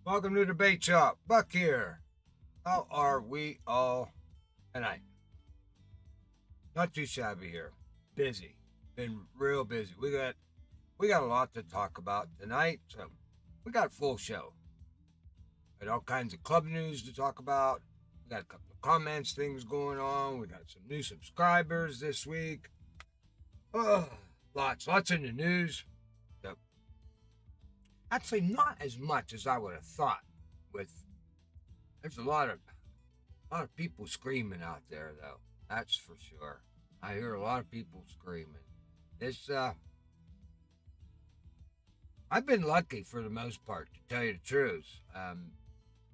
Welcome to the Bait Shop. Buck here. How are we all tonight? Not too shabby here. Busy. Been real busy. We got a lot to talk about tonight, so we got a full show. Got all kinds of club news to talk about. We got a couple of comments, things going on. We got some new subscribers this week. Oh, lots in the news. So, actually, not as much as I would have thought. There's a lot of people screaming out there, though. That's for sure. I hear a lot of people screaming. It's I've been lucky for the most part, to tell you the truth.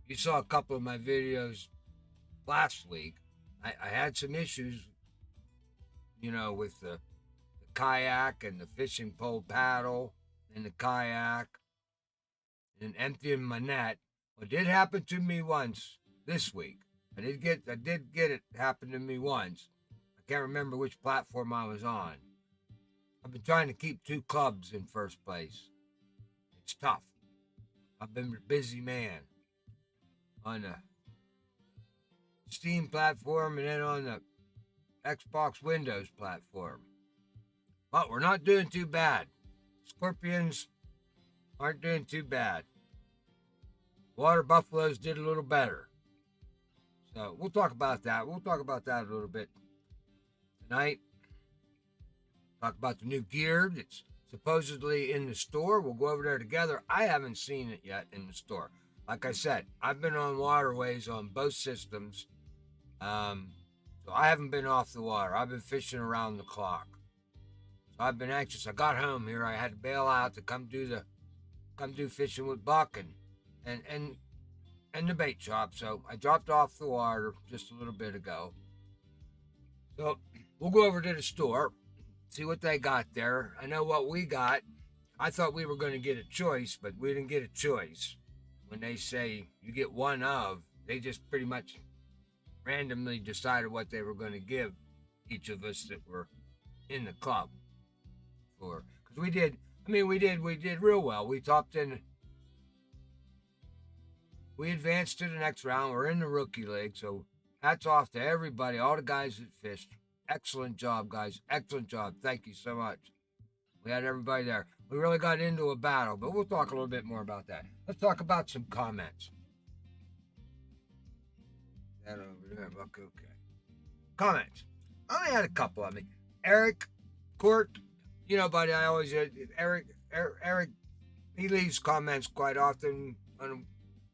You saw a couple of my videos last week. I had some issues, with the kayak and the fishing pole paddle and the kayak and emptying my net. Well, it did happen to me once this week. I did get it happen to me once. I can't remember which platform I was on. I've been trying to keep two clubs in first place. It's tough. I've been a busy man on the Steam platform and then on the Xbox Windows platform. But we're not doing too bad. Scorpions aren't doing too bad. Water buffaloes did a little better. So we'll talk about that. We'll talk about that a little bit tonight. Talk about the new gear that's supposedly in the store. We'll go over there together. I haven't seen it yet in the store. Like I said, I've been on waterways on both systems. So I haven't been off the water. I've been fishing around the clock. So I've been anxious. I got home here. I had to bail out to come do fishing with Buck and the bait shop. So I dropped off the water just a little bit ago. So we'll go over to the store, see what they got there. I know what we got. I thought we were going to get a choice, but we didn't get a choice. When they say you get one of, they just pretty much randomly decided what they were going to give each of us that were in the club for. Because we did real well. We topped in. We advanced to the next round. We're in the rookie league, so hats off to everybody, all the guys that fished. Excellent job, guys. Excellent job. Thank you so much. We had everybody there. We really got into a battle, but we'll talk a little bit more about that. Let's talk about some comments. That over there, Buck. Okay. Comments. I only had a couple of me. Eric, Court, buddy, I always Eric. He leaves comments quite often on a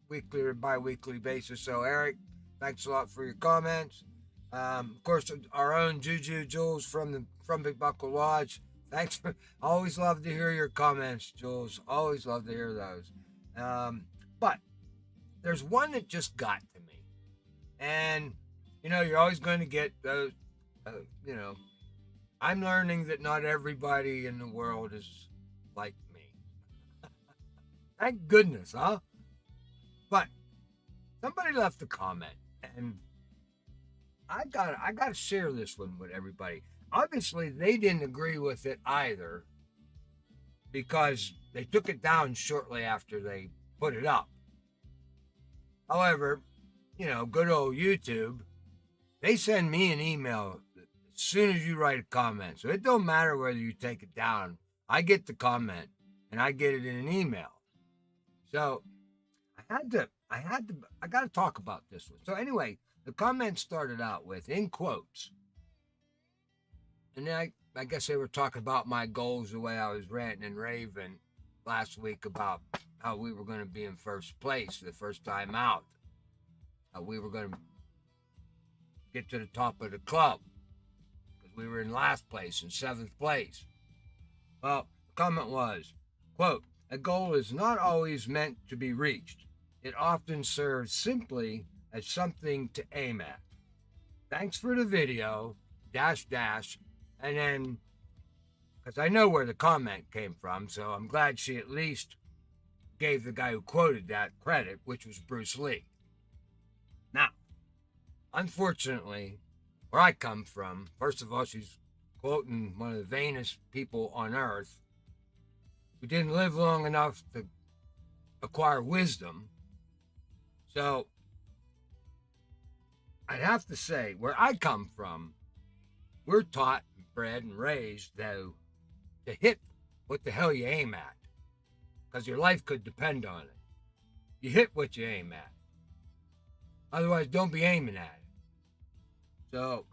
weekly or bi-weekly basis. So Eric, thanks a lot for your comments. Of course, our own Juju Jules from the Frumpy Buckle Lodge. Thanks for. Always love to hear your comments, Jules. Always love to hear those. But there's one that just got to me, and you're always going to get those. I'm learning that not everybody in the world is like me. Thank goodness, huh? But somebody left a comment, and I gotta share this one with everybody. Obviously, they didn't agree with it either because they took it down shortly after they put it up. However, good old YouTube, they send me an email as soon as you write a comment. So it don't matter whether you take it down. I get the comment and I get it in an email. So I got to talk about this one. So anyway, the comment started out with, in quotes, and then I guess they were talking about my goals, the way I was ranting and raving last week about how we were going to be in first place the first time out. How we were going to get to the top of the club because we were in last place and seventh place. Well, the comment was, quote, a goal is not always meant to be reached. It often serves simply as something to aim at. Thanks for the video, .. And then, because I know where the comment came from, so I'm glad she at least gave the guy who quoted that credit, which was Bruce Lee. Now, unfortunately, where I come from, first of all, she's quoting one of the vainest people on earth who didn't live long enough to acquire wisdom. So I'd have to say, where I come from, we're taught, bred, and raised, though, to hit what the hell you aim at, because your life could depend on it. You hit what you aim at. Otherwise, don't be aiming at it. So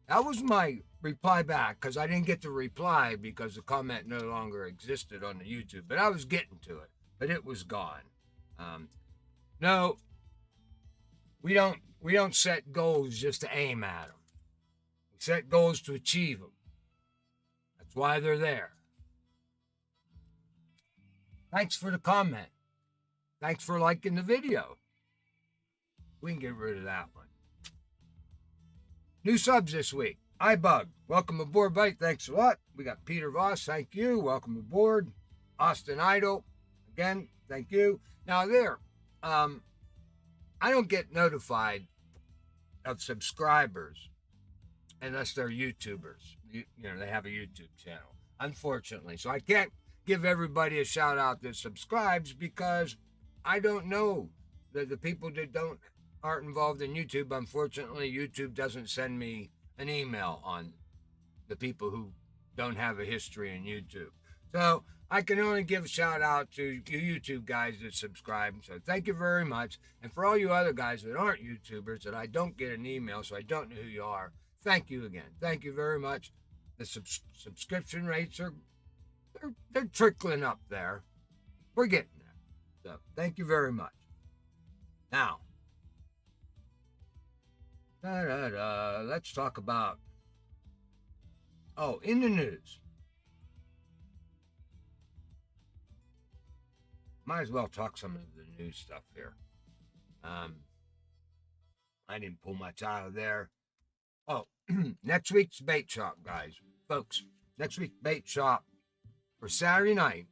that was my reply back, because I didn't get to reply because the comment no longer existed on the YouTube. But I was getting to it, but it was gone. No, we don't set goals just to aim at them. We set goals to achieve them. That's why they're there. Thanks for the comment. Thanks for liking the video. We can get rid of that one. New subs this week. iBug, welcome aboard, buddy. Thanks a lot. We got Peter Voss, thank you. Welcome aboard. Austin Idol, again, thank you. Now there, I don't get notified of subscribers unless they're YouTubers. You know, they have a YouTube channel, unfortunately. So I can't give everybody a shout out that subscribes because I don't know the people that aren't involved in YouTube. Unfortunately, YouTube doesn't send me an email on the people who don't have a history in YouTube. So I can only give a shout out to you YouTube guys that subscribe. So thank you very much. And for all you other guys that aren't YouTubers that I don't get an email, so I don't know who you are, thank you again. Thank you very much. The subscription rates they're trickling up there. We're getting there. So thank you very much. Now, let's talk about, in the news. Might as well talk some of the news stuff here. I didn't pull much out of there. Next week's bait shop, guys. Folks, next week's bait shop for Saturday night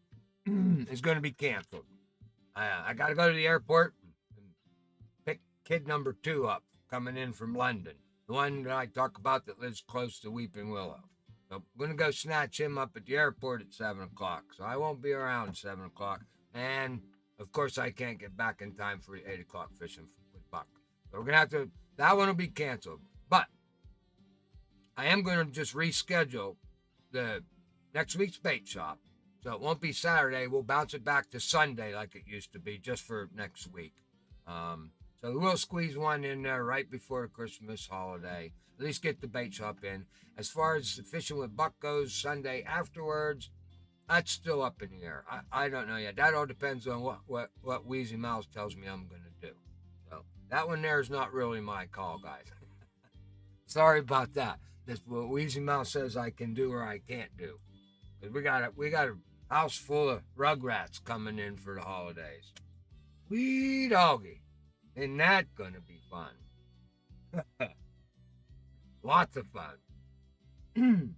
is going to be canceled. I got to go to the airport and pick kid number 2 up coming in from London. The one that I talk about that lives close to Weeping Willow. So I'm going to go snatch him up at the airport at 7 o'clock. So I won't be around 7 o'clock. And, of course, I can't get back in time for the 8 o'clock fishing with Buck. So we're going to have to, that one will be canceled. But I am going to just reschedule the next week's bait shop. So it won't be Saturday. We'll bounce it back to Sunday like it used to be, just for next week. So we'll squeeze one in there right before the Christmas holiday. At least get the bait shop in. As far as the fishing with Buck goes, Sunday afterwards, that's still up in the air. I don't know yet. That all depends on what Wheezy Mouse tells me I'm going to do. So that one there is not really my call, guys. Sorry about that. That's what Wheezy Mouse says I can do or I can't do. Because we got a house full of rugrats coming in for the holidays. Wee doggy. Isn't that going to be fun? Lots of fun.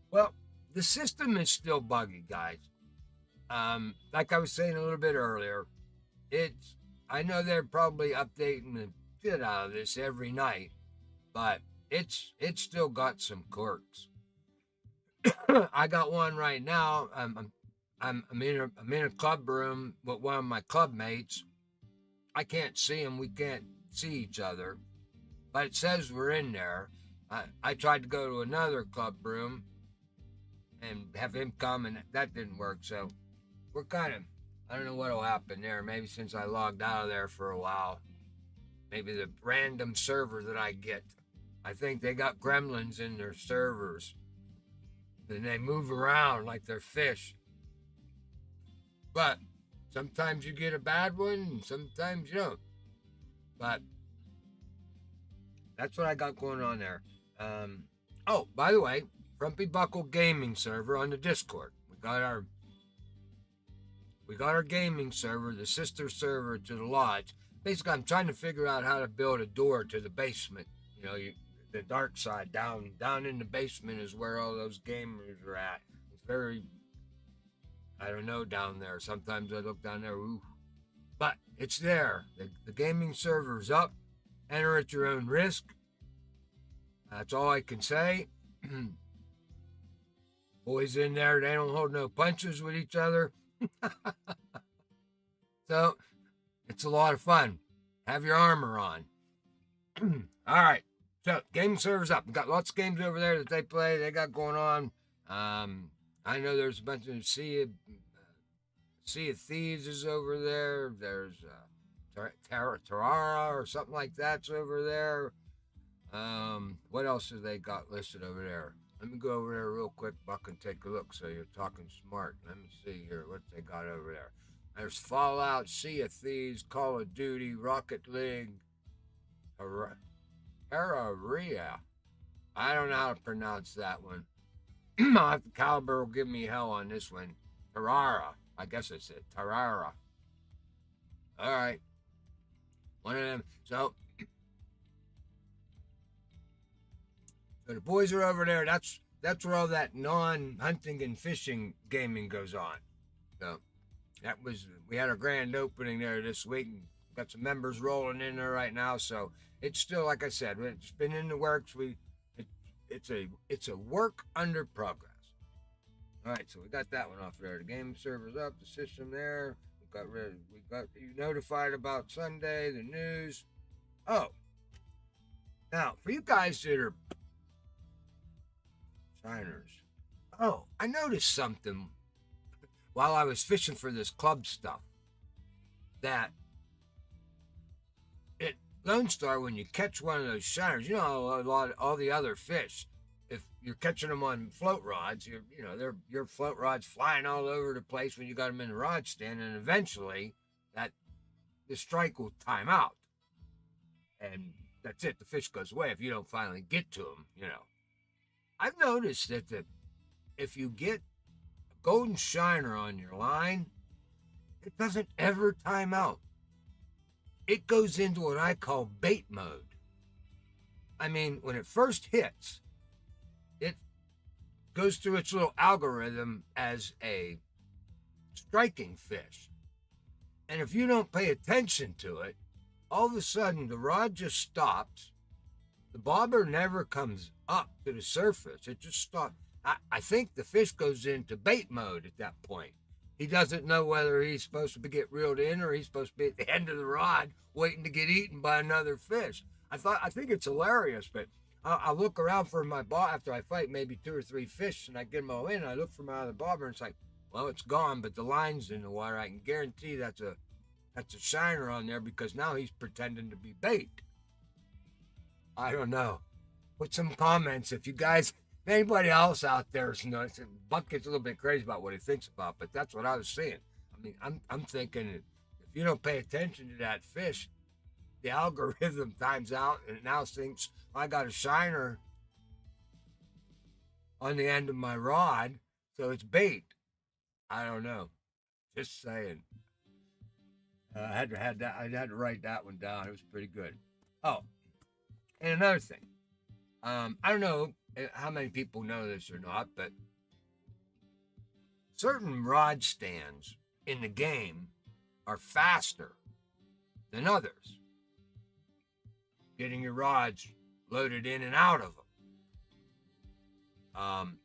Well, the system is still buggy, guys. Like I was saying a little bit earlier, I know they're probably updating the shit out of this every night, but it's still got some quirks. I got one right now. I'm in a club room with one of my club mates. I can't see him. We can't see each other, but it says we're in there. I tried to go to another club room and have him come, and that didn't work. So we're kind of, I don't know what will happen there. Maybe since I logged out of there for a while, maybe the random server that I get, I think they got gremlins in their servers. And they move around like they're fish. But sometimes you get a bad one, and sometimes you don't. But that's what I got going on there. By the way, Frumpy Buckle gaming server on the Discord. We got our gaming server, the sister server to the lodge. Basically, I'm trying to figure out how to build a door to the basement. You know, the dark side down in the basement is where all those gamers are at. It's very, I don't know, down there. Sometimes I look down there, ooh. But it's there. The gaming server's up. Enter at your own risk. That's all I can say. Boys in there, they don't hold no punches with each other. So it's a lot of fun. Have your armor on. All right. So game server's up. We've got lots of games over there that they play. They got going on. I know there's a bunch of Sea of Thieves is over there. There's Terrara or something like that's over there. What else have they got listed over there? Let me go over there real quick, Buck, and take a look. So you're talking smart. Let me see here what they got over there. There's Fallout, Sea of Thieves, Call of Duty, Rocket League, Terraria. I don't know how to pronounce that one. Caliber will give me hell on this one. Terrara. I guess it's it. Terrara. All right. One of them. So the boys are over there. That's where all that non-hunting and fishing gaming goes on. So we had our grand opening there this week. And got some members rolling in there right now. So it's still, like I said, it's been in the works. It's a work under progress. All right, so we got that one off there. The game server's up, the system there. We got you notified about Sunday, the news. Oh, now for you guys that are shiners. Oh, I noticed something while I was fishing for this club stuff. That at Lone Star, when you catch one of those shiners, all the other fish. If you're catching them on float rods, your float rod's flying all over the place when you got them in the rod stand, and eventually the strike will time out, and that's it. The fish goes away if you don't finally get to them. I've noticed that if you get a golden shiner on your line, it doesn't ever time out. It goes into what I call bait mode. I mean, when it first hits, it goes through its little algorithm as a striking fish. And if you don't pay attention to it, all of a sudden the rod just stops. The bobber never comes up to the surface. It just stops. I think the fish goes into bait mode at that point. He doesn't know whether he's supposed to get reeled in or he's supposed to be at the end of the rod waiting to get eaten by another fish. I think it's hilarious, but I look around for my bobber after I fight maybe 2 or 3 fish, and I get them all in. And I look for my other bobber, and it's like, well, it's gone, but the line's in the water. I can guarantee that's a shiner on there because now he's pretending to be bait. I don't know. Put some comments if you guys, if anybody else out there, Buck gets a little bit crazy about what he thinks about, but that's what I was saying. I mean, I'm thinking if you don't pay attention to that fish, the algorithm times out and it now thinks I got a shiner on the end of my rod, so it's bait. I don't know. Just saying. I had to write that one down. It was pretty good. Oh, and another thing. I don't know how many people know this or not, but certain rod stands in the game are faster than others. Getting your rods loaded in and out of them.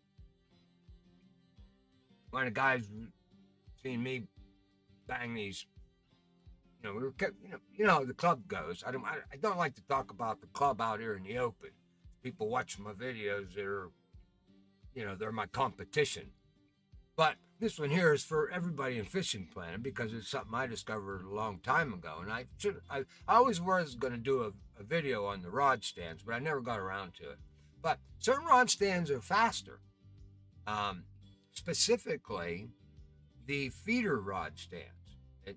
One of the guys seen me bang these. We were, how the club goes. I don't like to talk about the club out here in the open. People watch my videos that are, they're my competition. But this one here is for everybody in Fishing Planet because it's something I discovered a long time ago. And I always was going to do a video on the rod stands, but I never got around to it. But certain rod stands are faster. Specifically, the feeder rod stands.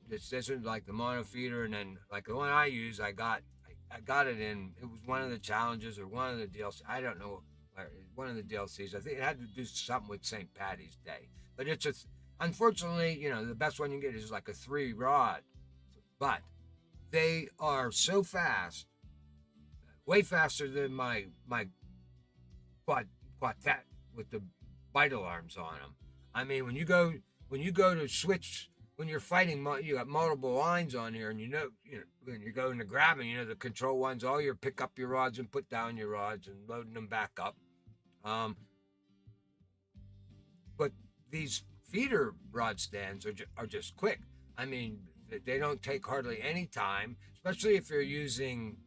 This isn't like the mono feeder, and then like the one I use, I got it in. It was one of the challenges or one of the DLC. I don't know, one of the DLCs. I think it had to do something with St. Patty's Day. But unfortunately, the best one you can get is like a 3 rod. But they are so fast, way faster than my quartet with the vital arms on them. I mean, when you go to switch. When you're fighting, you got multiple lines on here, and when you're going to grabbing, the control ones, all you pick up your rods and put down your rods and loading them back up. But these feeder rod stands are just quick. I mean, They don't take hardly any time, especially if you're using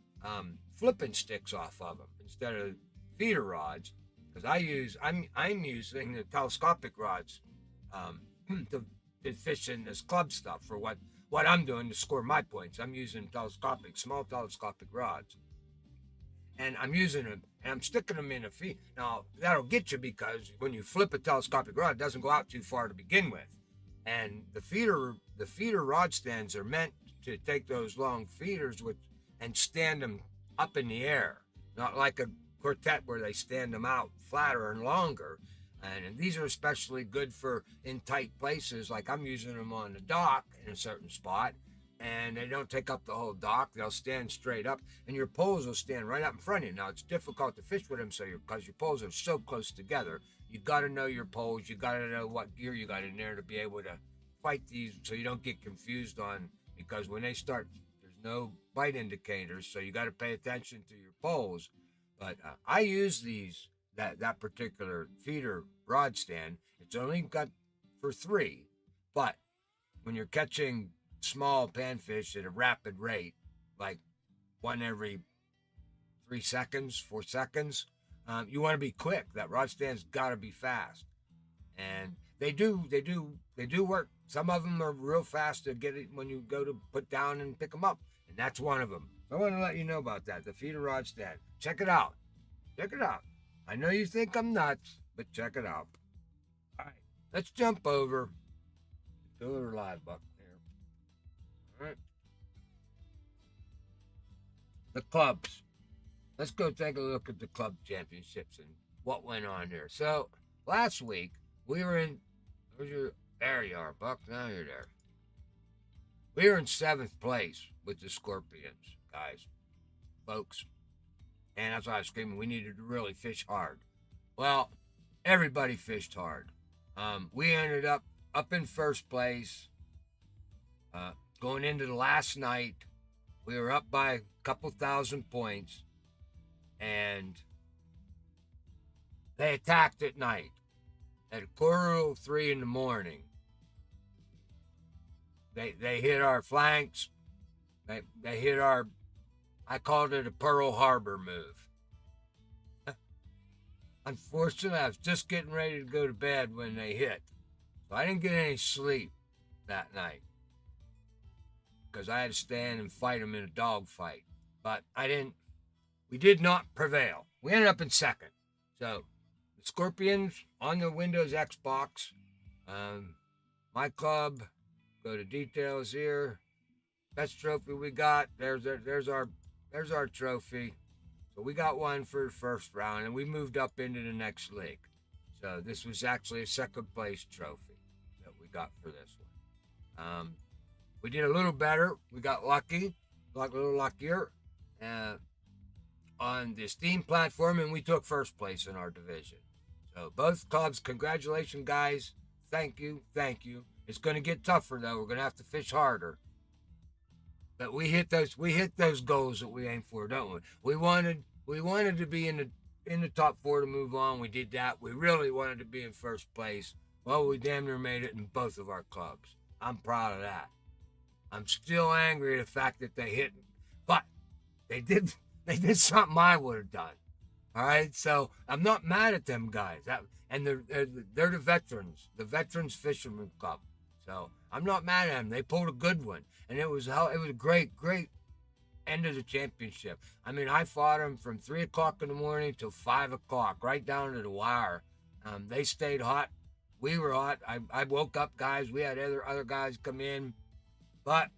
flipping sticks off of them instead of feeder rods. Because I'm using the telescopic rods um, to fish in this club stuff for what I'm doing to score my points. I'm using small telescopic rods, and I'm using them and I'm sticking them in a feed. Now that'll get you because when you flip a telescopic rod, it doesn't go out too far to begin with, and the feeder rod stands are meant to take those long feeders and stand them up in the air, not like a quartet where they stand them out flatter and longer. And these are especially good for in tight places, like I'm using them on the dock in a certain spot, and they don't take up the whole dock. They'll stand straight up, and your poles will stand right up in front of you. Now it's difficult to fish with them, because your poles are so close together. You got to know your poles. You got to know what gear you got in there to be able to fight these, so you don't get confused on. Because when they start, there's no bite indicators, so you got to pay attention to your poles. But I use that particular feeder rod stand. It's only got for 3, but when you're catching small panfish at a rapid rate, like one every 3 seconds, 4 seconds, you want to be quick. That rod stand's got to be fast, and they do work. Some of them are real fast to get it when you go to put down and pick them up, and that's one of them. I want to let you know about that. The feeder rod stand. Check it out. Check it out. I know you think I'm nuts, but check it out. All right, let's jump over to the live buck here. All right. The clubs. Let's go take a look at the club championships and what went on here. So last week we were in. There you are, Buck. Now you're there. We were in 7th place with the Scorpions, guys, folks. And that's why I was screaming we needed to really fish hard. Well, everybody fished hard. We ended up in 1st place. Going into the last night, we were up by a couple thousand points. And they attacked at night. At 2:45 in the morning. They hit our flanks. They hit our, I called it a Pearl Harbor move. Unfortunately, I was just getting ready to go to bed when they hit. So I didn't get any sleep that night, because I had to stand and fight them in a dog fight. But we did not prevail. We ended up in 2nd. So the Scorpions on the Windows Xbox. My club, go to details here. Best trophy we got. There's our trophy. So we got one for the 1st round, and we moved up into the next league. So this was actually a 2nd place trophy that we got for this one. We did a little better. We got lucky, a little luckier on the Steam platform, and we took 1st place in our division. So both clubs, congratulations, guys. Thank you. It's going to get tougher though. We're going to have to fish harder. But we hit those goals that we aimed for, don't we? We wanted to be in the top 4 to move on. We did that. We really wanted to be in 1st place. Well, we damn near made it in both of our clubs. I'm proud of that. I'm still angry at the fact that they hit, but they did something I would have done. All right, so I'm not mad at them guys. And they're the Veterans Fisherman Club. So I'm not mad at them. They pulled a good one, and it was a great end of the championship. I mean, I fought them from 3:00 in the morning till 5:00, right down to the wire. They stayed hot. We were hot. I woke up guys. We had other guys come in, but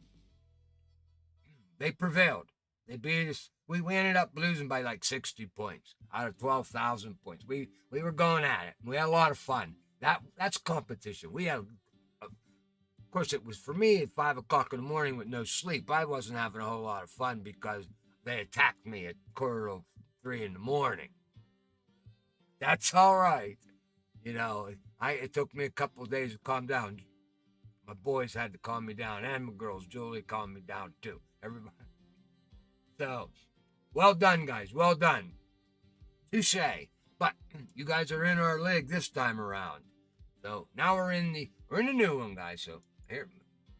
they prevailed. They beat us. We ended up losing by like 60 points out of 12,000 points. We were going at it. We had a lot of fun. That's competition. We had, of course, it was for me at 5:00 in the morning with no sleep. I wasn't having a whole lot of fun because they attacked me at 2:45 in the morning. That's all right. It took me a couple of days to calm down. My boys had to calm me down, and my girls, Julie, calmed me down too. Everybody. So, well done, guys. Well done. Touche. But you guys are in our league this time around. So now we're in the new one, guys. So here,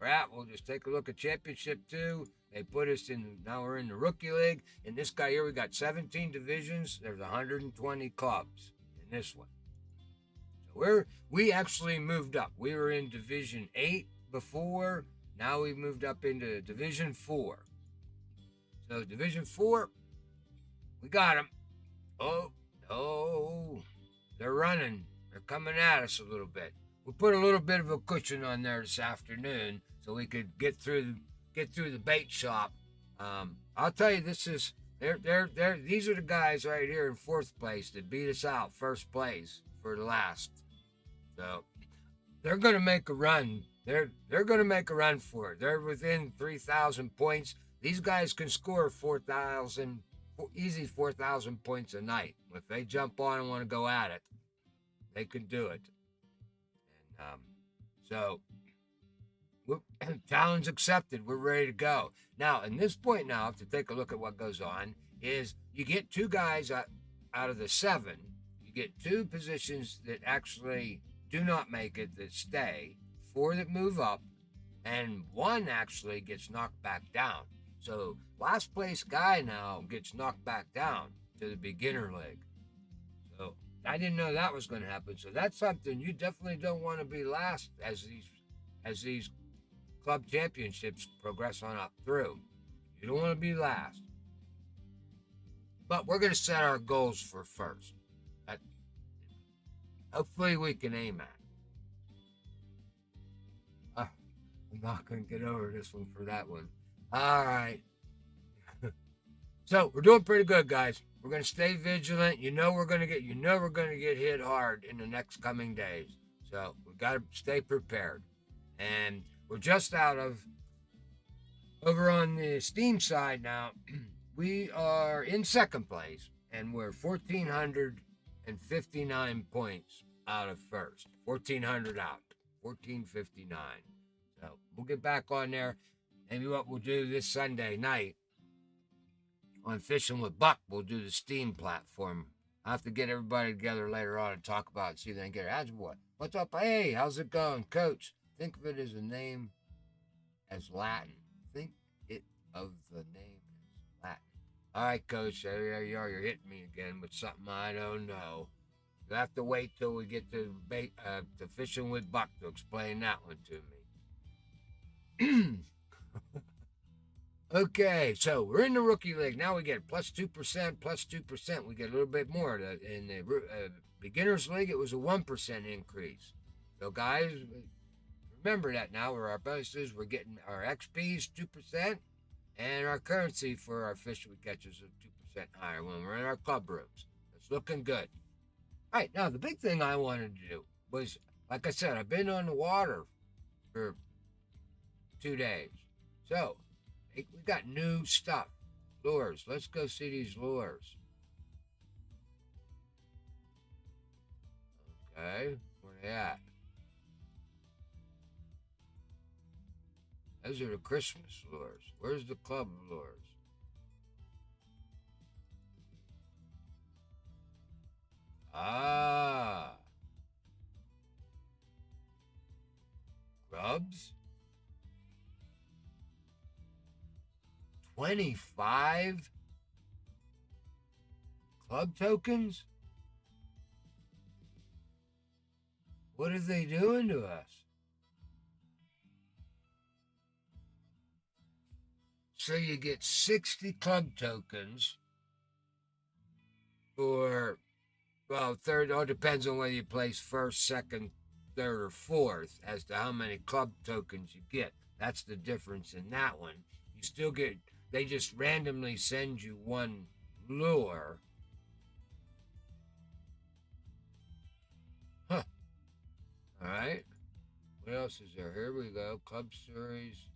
crap. We'll just take a look at Championship 2. They put us in, now we're in the Rookie League. In this guy here, we got 17 divisions. There's 120 clubs in this one. So we actually moved up. We were in Division 8 before. Now we've moved up into Division 4. So Division 4, we got them. Oh, they're running. They're coming at us a little bit. We put a little bit of a cushion on there this afternoon so we could get through the bait shop. I'll tell you, these are the guys right here in fourth place that beat us out first place for the last. So they're gonna make a run. They're gonna make a run for it. They're within 3,000 points. These guys can score 4,000 easy 4,000 points a night. If they jump on and want to go at it, they can do it. And so, challenge accepted. We're ready to go. Now, in this point now, to take a look at what goes on, is you get two guys out of the 7. You get 2 positions that actually do not make it that stay, 4 that move up, and 1 actually gets knocked back down. So last place guy now gets knocked back down to the beginner league. So I didn't know that was going to happen. So that's something you definitely don't want to be last as these club championships progress on up through. You don't want to be last. But we're going to set our goals for first. Hopefully we can aim at. I'm not going to get over this one for that one. All right. So we're doing pretty good, guys. We're going to stay vigilant. We're going to get hit hard in the next coming days. So we got to stay prepared. And we're just over on the Steam side now. We are in second place, and we're 1,459 points out of first. 1,400 out. 1,459. So we'll get back on there. Maybe what we'll do this Sunday night on Fishing with Buck, we'll do the Steam platform. I'll have to get everybody together later on and talk about it, see if they can get it. How's boy? What's up? Hey, how's it going, Coach? Think of it as a name as Latin. Think it of the name as Latin. All right, Coach, there you are. You're hitting me again with something I don't know. You'll have to wait till we get to Fishing with Buck to explain that one to me. Okay, so we're in the Rookie League. Now we get plus 2%. We get a little bit more. In the Beginners League, it was a 1% increase. So, guys, remember that now. Where our bonuses, we're getting our XPs 2%, and our currency for our fish we catch is 2% higher when we're in our club rooms. It's looking good. All right, now the big thing I wanted to do was, like I said, I've been on the water for 2 days. So, we got new stuff. Lures. Let's go see these lures. Okay, where they at? Those are the Christmas lures. Where's the club lures? Ah. Grubs? 25 club tokens? What are they doing to us? So you get 60 club tokens for, well, third, it all depends on whether you place first, second, third, or fourth as to how many club tokens you get. That's the difference in that one. You still get, they just randomly send you one lure. Huh. All right. What else is there? Here we go. Club Series.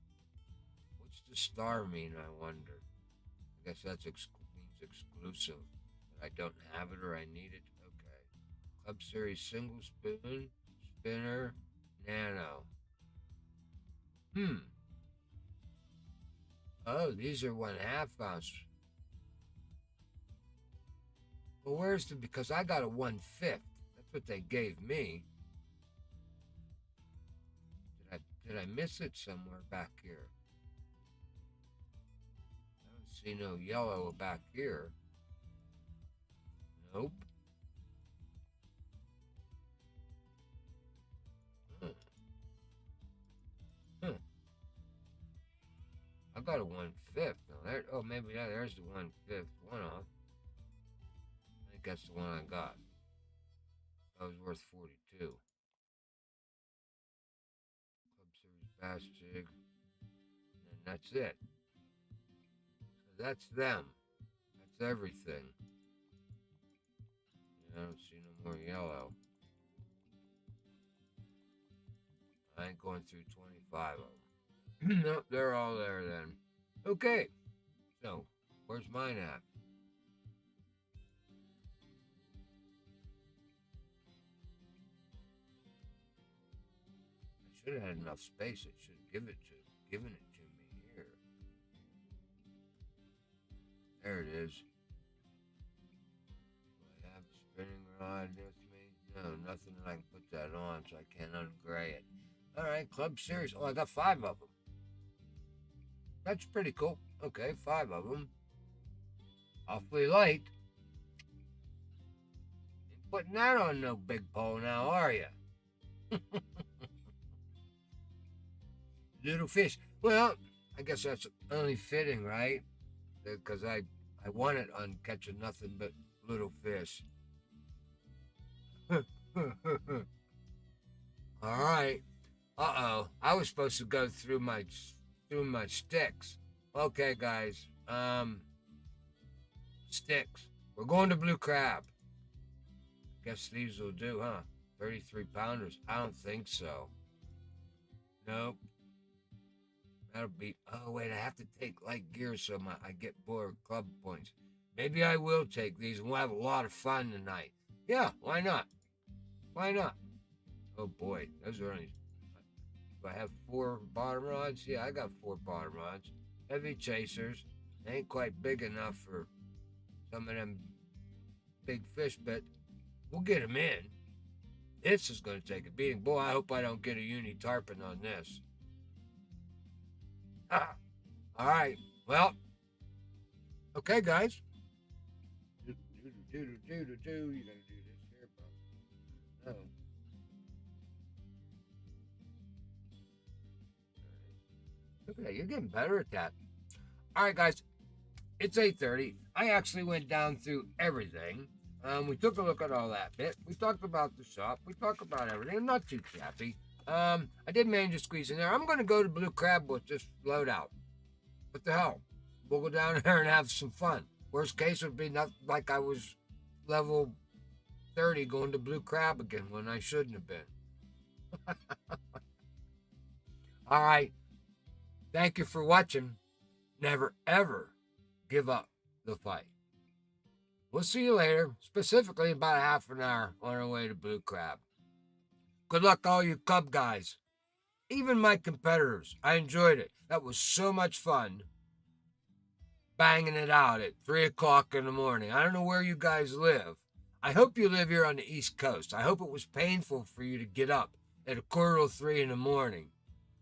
What's the star mean, I wonder? I guess that means exclusive. But I don't have it or I need it. Okay. Club Series single spoon, spinner, nano. Oh, these are 1/2 ounce. Well, where's the, because I got a 1/5. That's what they gave me. Did I miss it somewhere back here? I don't see no yellow back here. Nope. Huh. Huh. I got a 1/5. No, there. Oh, maybe there's the 1/5 one off. I think that's the one I got. That was worth 42. Club Series Bass Jig. And that's it. So that's them. That's everything. I don't see no more yellow. I ain't going through 25 of them. Nope, they're all there then. Okay, so where's mine at? I should have had enough space. It should have given it to me here. There it is. Do I have a spinning rod with me? No, nothing that I can put that on, so I can't ungray it. All right, Club Series. Oh, I got 5 of them. That's pretty cool. Okay, 5 of them. Awfully light. Ain't putting that on no big pole now, are you? Little fish. Well, I guess that's only fitting, right? Because I want it on catching nothing but little fish. All right. Uh-oh. I was supposed to go through my sticks. Okay, guys. Sticks. We're going to Blue Crab. Guess these will do, huh? 33 pounders. I don't think so. Nope. That'll be. Oh wait, I have to take light gear so I get more club points. Maybe I will take these and we'll have a lot of fun tonight. Yeah, why not? Why not? Oh boy, those are only. Do I have 4 bottom rods? Yeah, I got 4 bottom rods. Heavy chasers. They ain't quite big enough for some of them big fish, but we'll get them in. This is going to take a beating. Boy, I hope I don't get a uni tarpon on this. Ah, all right. Well, okay, guys. You gotta do this here, bro. No. Look at that. You're getting better at that. All right, guys. It's 8:30. I actually went down through everything. We took a look at all that bit. We talked about the shop. We talked about everything. I'm not too shabby. I did manage to squeeze in there. I'm going to go to Blue Crab with this loadout. What the hell? We'll go down there and have some fun. Worst case would be not like I was level 30 going to Blue Crab again when I shouldn't have been. All right. Thank you for watching. Never, ever give up the fight. We'll see you later, specifically about a half an hour on our way to Blue Crab. Good luck to all you Cub guys. Even my competitors. I enjoyed it. That was so much fun. Banging it out at 3 o'clock in the morning. I don't know where you guys live. I hope you live here on the East Coast. I hope it was painful for you to get up at 2:45 in the morning.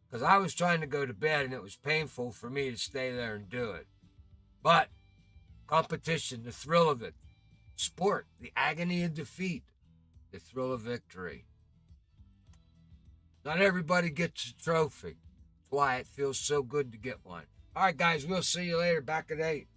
Because I was trying to go to bed and it was painful for me to stay there and do it. But competition, the thrill of it. Sport, the agony of defeat, the thrill of victory. Not everybody gets a trophy. That's why it feels so good to get one. All right, guys, we'll see you later. Back at 8.